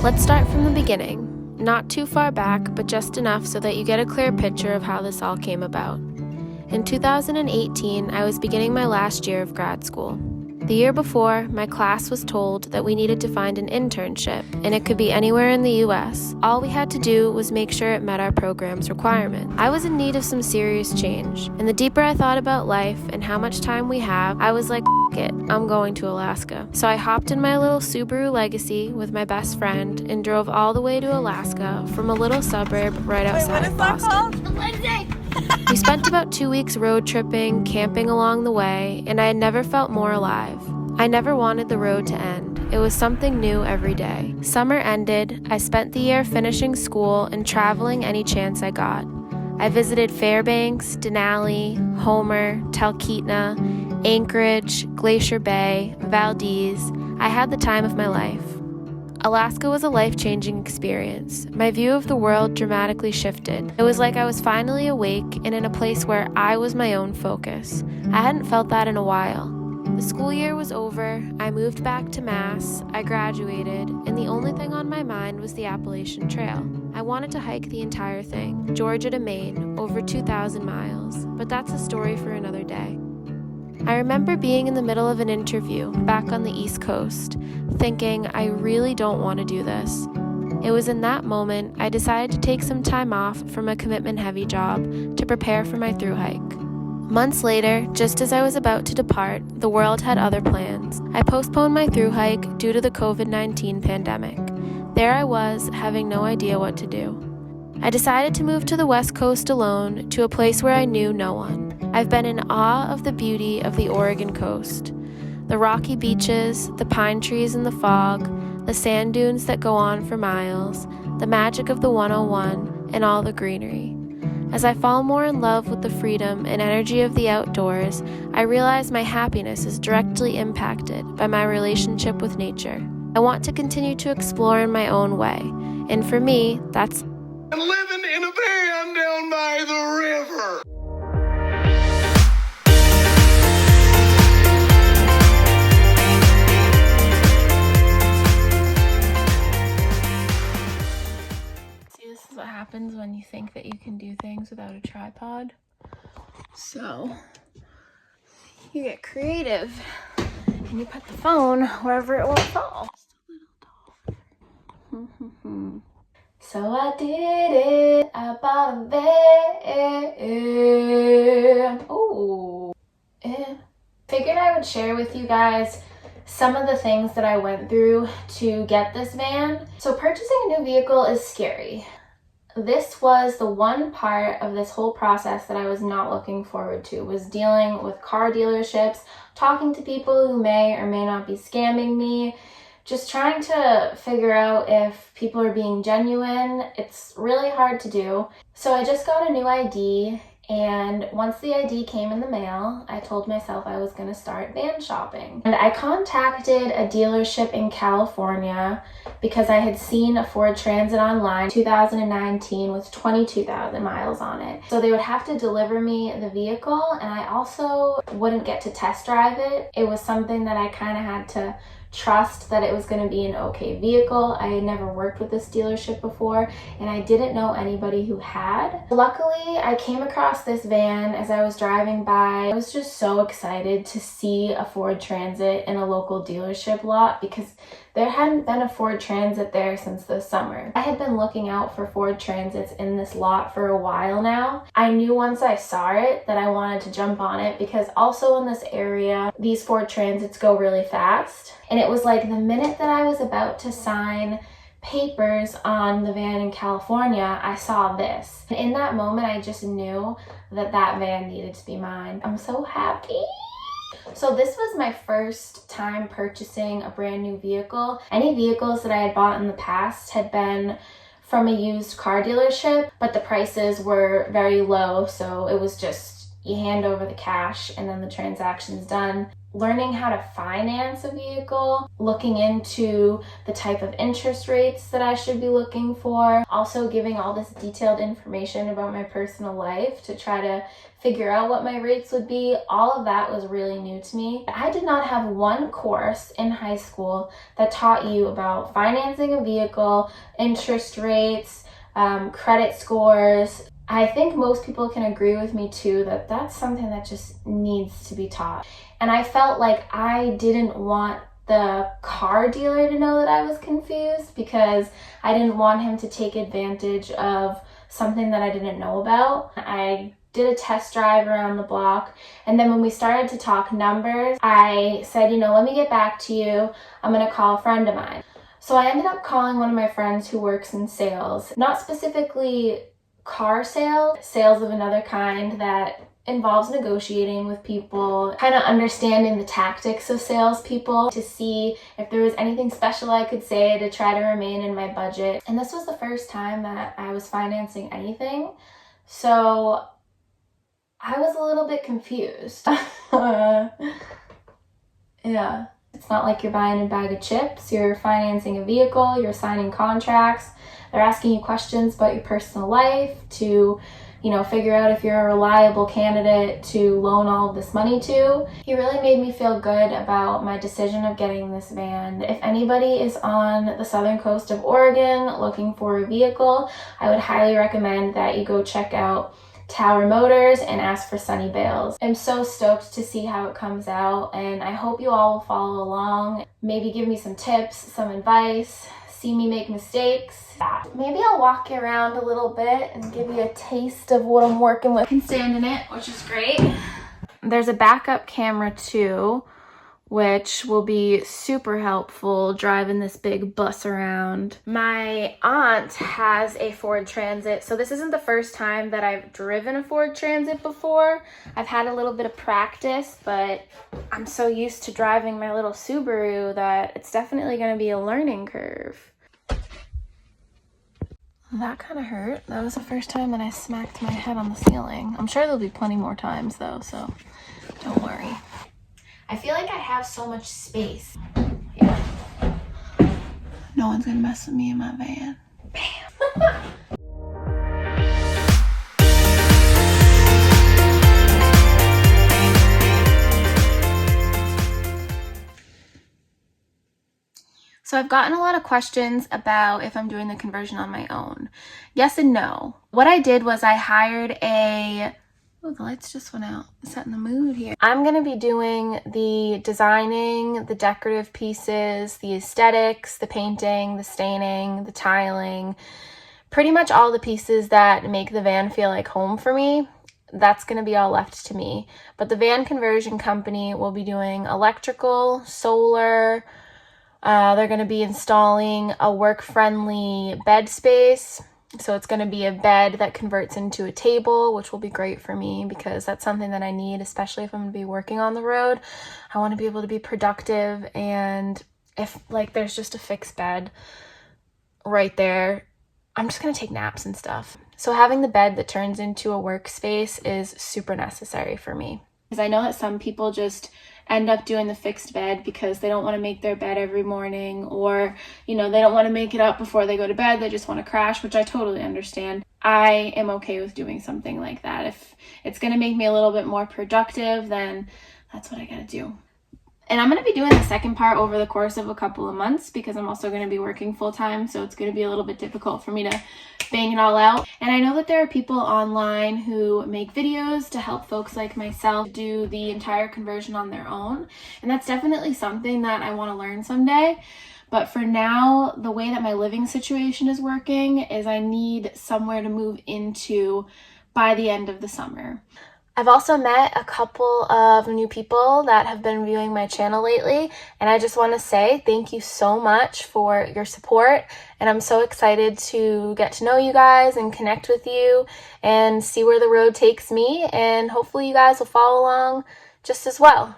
Let's start from the beginning. Not too far back, but just enough so that you get a clear picture of how this all came about. In 2018, I was beginning my last year of grad school. The year before, my class was told that we needed to find an internship, and it could be anywhere in the US. All we had to do was make sure it met our program's requirements. I was in need of some serious change, and the deeper I thought about life and how much time we have, I was like, F it, I'm going to Alaska. So I hopped in my little Subaru Legacy with my best friend and drove all the way to Alaska from a little suburb right outside of Boston. We spent about 2 weeks road tripping, camping along the way, and I had never felt more alive. I never wanted the road to end. It was something new every day. Summer ended. I spent the year finishing school and traveling any chance I got. I visited Fairbanks, Denali, Homer, Talkeetna, Anchorage, Glacier Bay, Valdez. I had the time of my life. Alaska was a life-changing experience. My view of the world dramatically shifted. It was like I was finally awake and in a place where I was my own focus. I hadn't felt that in a while. The school year was over, I moved back to Mass, I graduated, and the only thing on my mind was the Appalachian Trail. I wanted to hike the entire thing, Georgia to Maine, over 2,000 miles, but that's a story for another day. I remember being in the middle of an interview back on the East Coast, thinking I really don't want to do this. It was in that moment I decided to take some time off from a commitment-heavy job to prepare for my thru hike. Months later, just as I was about to depart, the world had other plans. I postponed my thru hike due to the COVID-19 pandemic. There I was, having no idea what to do. I decided to move to the West Coast alone, to a place where I knew no one. I've been in awe of the beauty of the Oregon coast. The rocky beaches, the pine trees in the fog, the sand dunes that go on for miles, the magic of the 101, and all the greenery. As I fall more in love with the freedom and energy of the outdoors, I realize my happiness is directly impacted by my relationship with nature. I want to continue to explore in my own way, and for me, that's living in a van down by the river. This is what happens when you think that you can do things without a tripod. So you get creative and you put the phone wherever it will fall. Just a little dog. So I did it. I bought a van. Ooh. Figured I would share with you guys some of the things that I went through to get this van. So purchasing a new vehicle is scary. This was the one part of this whole process that I was not looking forward to, was dealing with car dealerships, talking to people who may or may not be scamming me, just trying to figure out if people are being genuine. It's really hard to do. So I just got a new ID, and once the ID came in the mail, I told myself I was going to start van shopping. And I contacted a dealership in California because I had seen a Ford Transit online 2019 with 22,000 miles on it. So they would have to deliver me the vehicle, and I also wouldn't get to test drive it. It was something that I kind of had to trust that it was going to be an okay vehicle. I had never worked with this dealership before, and I didn't know anybody who had. Luckily, I came across this van as I was driving by. I was just so excited to see a Ford Transit in a local dealership lot because there hadn't been a Ford Transit there since the summer. I had been looking out for Ford Transits in this lot for a while now. I knew once I saw it that I wanted to jump on it because also in this area, these Ford Transits go really fast. And it was like the minute that I was about to sign papers on the van in California, I saw this. And in that moment, I just knew that that van needed to be mine. I'm so happy. So this was my first time purchasing a brand new vehicle. Any vehicles that I had bought in the past had been from a used car dealership, but the prices were very low, so it was just, you hand over the cash and then the transaction's done. Learning how to finance a vehicle, looking into the type of interest rates that I should be looking for, also giving all this detailed information about my personal life to try to figure out what my rates would be. All of that was really new to me. I did not have one course in high school that taught you about financing a vehicle, interest rates, credit scores. I think most people can agree with me too that that's something that just needs to be taught. And I felt like I didn't want the car dealer to know that I was confused because I didn't want him to take advantage of something that I didn't know about. I did a test drive around the block, and then when we started to talk numbers, I said, let me get back to you. I'm gonna call a friend of mine. So I ended up calling one of my friends who works in sales, not specifically car sales of another kind that involves negotiating with people, kind of understanding the tactics of salespeople to see if there was anything special I could say to try to remain in my budget. And this was the first time that I was financing anything, so I was a little bit confused. Yeah. It's not like you're buying a bag of chips, you're financing a vehicle, you're signing contracts, they're asking you questions about your personal life to, figure out if you're a reliable candidate to loan all of this money to. He really made me feel good about my decision of getting this van. If anybody is on the southern coast of Oregon looking for a vehicle, I would highly recommend that you go check out Tower Motors and ask for Sunny Bales. I'm so stoked to see how it comes out, and I hope you all will follow along. Maybe give me some tips, some advice, see me make mistakes. Maybe I'll walk you around a little bit and give you a taste of what I'm working with. I can stand in it, which is great. There's a backup camera too, which will be super helpful driving this big bus around. My aunt has a Ford Transit, so this isn't the first time that I've driven a Ford Transit before. I've had a little bit of practice, but I'm so used to driving my little Subaru that it's definitely going to be a learning curve. That kind of hurt. That was the first time that I smacked my head on the ceiling. I'm sure there'll be plenty more times though, so don't worry. I feel like I have so much space. Yeah. No one's gonna mess with me in my van. Bam. So I've gotten a lot of questions about if I'm doing the conversion on my own. Yes and no. What I did was I hired oh, the lights just went out. Setting the mood here. I'm going to be doing the designing, the decorative pieces, the aesthetics, the painting, the staining, the tiling, pretty much all the pieces that make the van feel like home for me. That's going to be all left to me. But the van conversion company will be doing electrical, solar. They're going to be installing a work-friendly bed space. So it's going to be a bed that converts into a table, which will be great for me because that's something that I need, especially if I'm going to be working on the road. I want to be able to be productive, and if there's just a fixed bed right there, I'm just going to take naps and stuff. So having the bed that turns into a workspace is super necessary for me. Because I know that some people just end up doing the fixed bed because they don't want to make their bed every morning, or they don't want to make it up before they go to bed. They just want to crash, which I totally understand. I am okay with doing something like that. If it's going to make me a little bit more productive, then that's what I gotta do. And I'm going to be doing the second part over the course of a couple of months because I'm also going to be working full-time, so it's going to be a little bit difficult for me to bang it all out. And I know that there are people online who make videos to help folks like myself do the entire conversion on their own, and that's definitely something that I want to learn someday. But for now, the way that my living situation is working is I need somewhere to move into by the end of the summer. I've also met a couple of new people that have been viewing my channel lately, and I just want to say thank you so much for your support, and I'm so excited to get to know you guys and connect with you and see where the road takes me, and hopefully you guys will follow along just as well.